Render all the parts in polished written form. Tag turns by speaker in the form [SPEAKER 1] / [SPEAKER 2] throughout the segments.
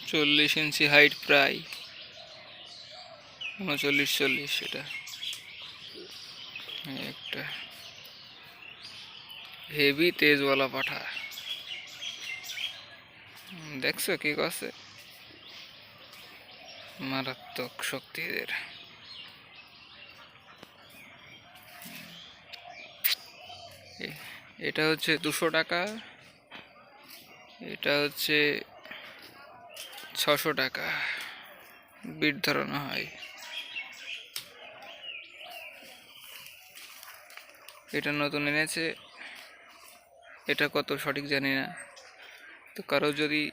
[SPEAKER 1] 40 ইঞ্চি height, প্রায় 39-40। এটা একটা হেভি তেজওয়ালা পাঠা। দেখছো কি করছে? মারাত্মক শক্তিদের। এটা হচ্ছে 200 টাকা, এটা হচ্ছে 600 টাকা। বিট ধরানো হয়। এটা নতুন এনেছে, এটা কত সঠিক জানি না। তো কারো যদি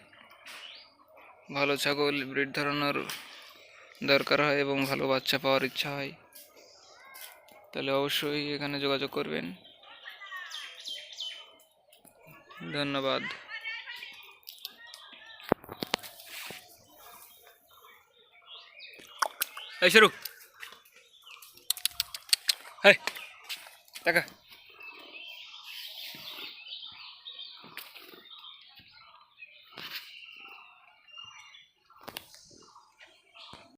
[SPEAKER 1] ভালো ছাগল ব্রিড ধরানোর দরকার হয় এবং ভালো বাচ্চা পাওয়ার ইচ্ছা হয়, তাহলে অবশ্যই এখানে যোগাযোগ করবেন। ধন্যবাদ। এই শুরু, হ্যাঁ টাকা।